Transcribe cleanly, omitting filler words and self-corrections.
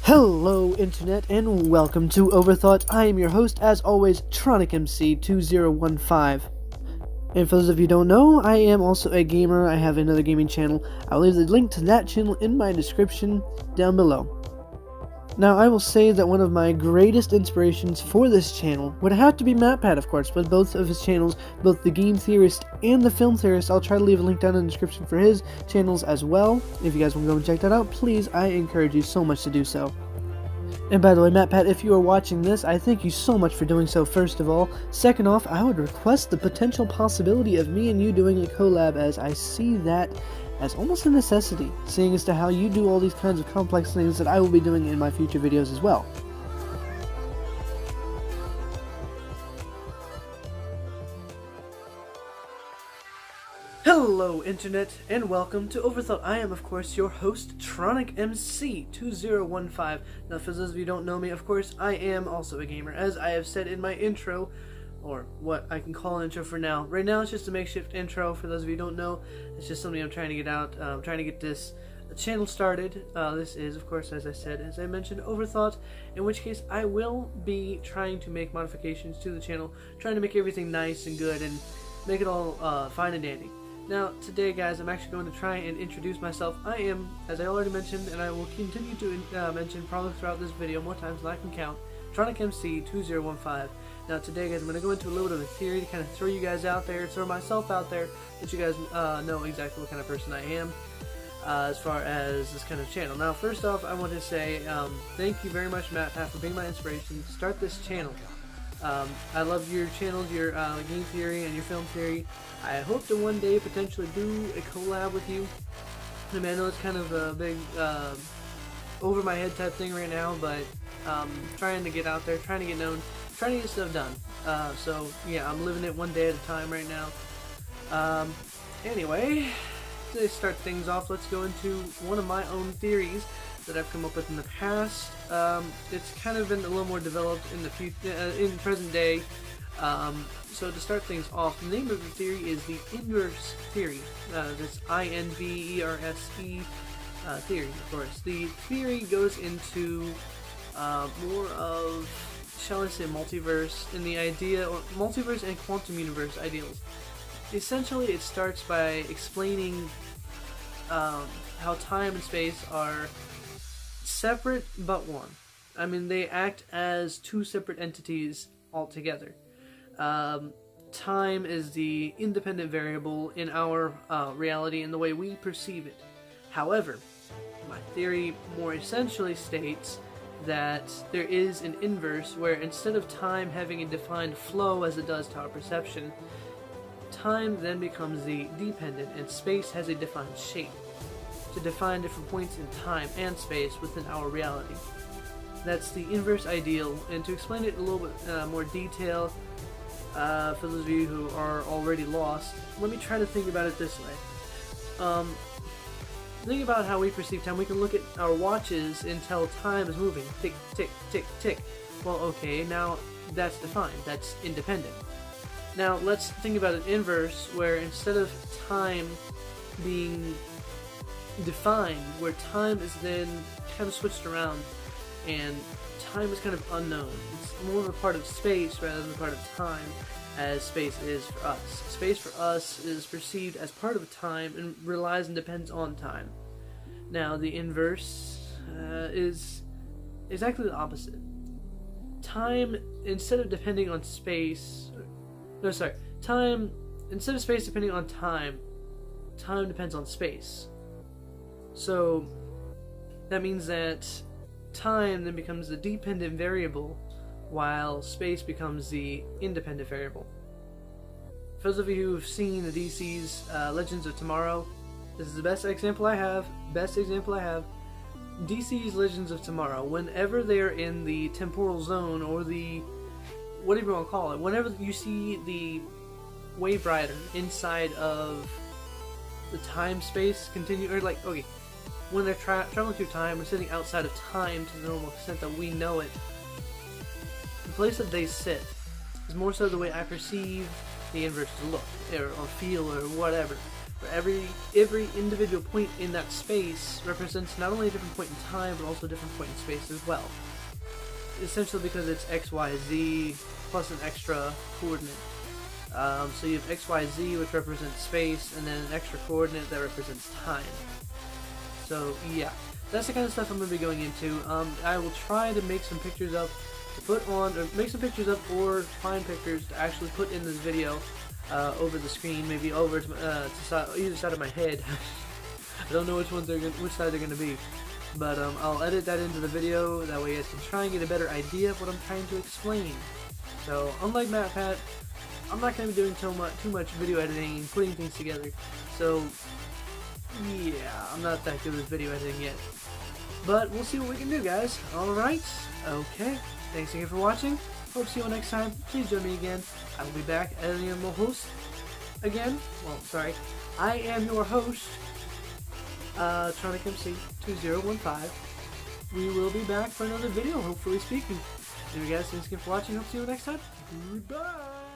Hello Internet and welcome to Overthought. I am your host, as always, TronicMC2015. And for those of you who don't know, I am also a gamer. I have another gaming channel. I'll leave the link to that channel in my description down below. Now, I will say that one of my greatest inspirations for this channel would have to be MatPat, of course, but both of his channels, both the Game Theorist and the Film Theorist, I'll try to leave a link down in the description for his channels as well. If you guys want to go and check that out, please, I encourage you so much to do so. And by the way, MatPat, if you are watching this, I thank you so much for doing so, first of all. Second off, I would request the potential possibility of me and you doing a collab, as I see that as almost a necessity, seeing as to how you do all these kinds of complex things that I will be doing in my future videos as well. Hello Internet, and welcome to Overthought. I am, of course, your host, TronicMC2015. Now, for those of you who don't know me, of course, I am also a gamer, as I have said in my intro, or what I can call an intro for now. Right now, it's just a makeshift intro. For those of you who don't know, it's just something I'm trying to get out. I'm trying to get this channel started. This is, of course, as I said, as I mentioned, Overthought, in which case I will be trying to make modifications to the channel, trying to make everything nice and good, and make it all fine and dandy. Now, today, guys, I'm actually going to try and introduce myself. I am, as I already mentioned, and I will continue to mention probably throughout this video more times than I can count, TronicMC2015. Now, today, guys, I'm going to go into a little bit of a theory to kind of throw you guys out there, throw myself out there, that you guys know exactly what kind of person I am as far as this kind of channel. Now, first off, I want to say thank you very much, MatPat, for being my inspiration to start this channel. I love your channels, your game theory and your film theory. I hope to one day potentially do a collab with you. I mean, I know it's kind of a big over my head type thing right now, but trying to get out there, trying to get known, trying to get stuff done. So yeah, I'm living it one day at a time right now. Anyway, to start things off, let's go into one of my own theories that I've come up with in the past. It's kind of been a little more developed in the in present day. So to start things off, the name of the theory is the inverse theory. This I-N-V-E-R-S-E theory, of course. The theory goes into more of, shall I say, multiverse, and the idea, or multiverse and quantum universe ideals. Essentially, it starts by explaining how time and space are separate but one. I mean, they act as two separate entities altogether. Time is the independent variable in our reality and the way we perceive it. However, my theory more essentially states that there is an inverse where instead of time having a defined flow as it does to our perception, time then becomes the dependent and space has a defined shape to define different points in time and space within our reality. That's the inverse ideal, and to explain it in a little bit more detail, for those of you who are already lost, let me try to think about it this way. Think about how we perceive time. We can look at our watches and tell time is moving. Tick, tick, tick, tick. Well, okay, now that's defined. That's independent. Now, let's think about an inverse, where instead of time being defined, where time is then kind of switched around, and time is kind of unknown. It's more of a part of space rather than a part of time, as space is for us. Space for us is perceived as part of time and relies and depends on time. Now, the inverse is exactly the opposite. Time, instead of depending on space, time, instead of space depending on time, time depends on space. So that means that time then becomes the dependent variable, while space becomes the independent variable. For those of you who've seen the DC's Legends of Tomorrow, this is the best example I have. DC's Legends of Tomorrow, whenever they're in the temporal zone, or the, whatever you want to call it, whenever you see the Wave Rider inside of the time-space continue, or like, okay, when they're traveling through time, or sitting outside of time to the normal extent that we know it, the place that they sit is more so the way I perceive the inverse to look, or feel, or whatever. where every individual point in that space represents not only a different point in time, but also a different point in space as well. Essentially because it's X, Y, Z plus an extra coordinate. So you have X, Y, Z, which represents space, and then an extra coordinate that represents time. So yeah, that's the kind of stuff I'm going to be going into. I will try to make some pictures up to put on, or make some pictures up, or find pictures to actually put in this video over the screen, maybe over to either side of my head. I don't know which side they're going to be, but I'll edit that into the video. That way, you guys can try and get a better idea of what I'm trying to explain. So, unlike MatPat, I'm not going to be doing too much video editing and putting things together. So, yeah, I'm not that good with video editing yet. But we'll see what we can do, guys. Alright, okay. Thanks again for watching. Hope to see you all next time. Please join me again. I will be back as your host again. Well, sorry. I am your host, Tronic MC 2015. We will be back for another video, hopefully speaking. Anyway, guys, thanks again for watching. Hope to see you next time. Goodbye.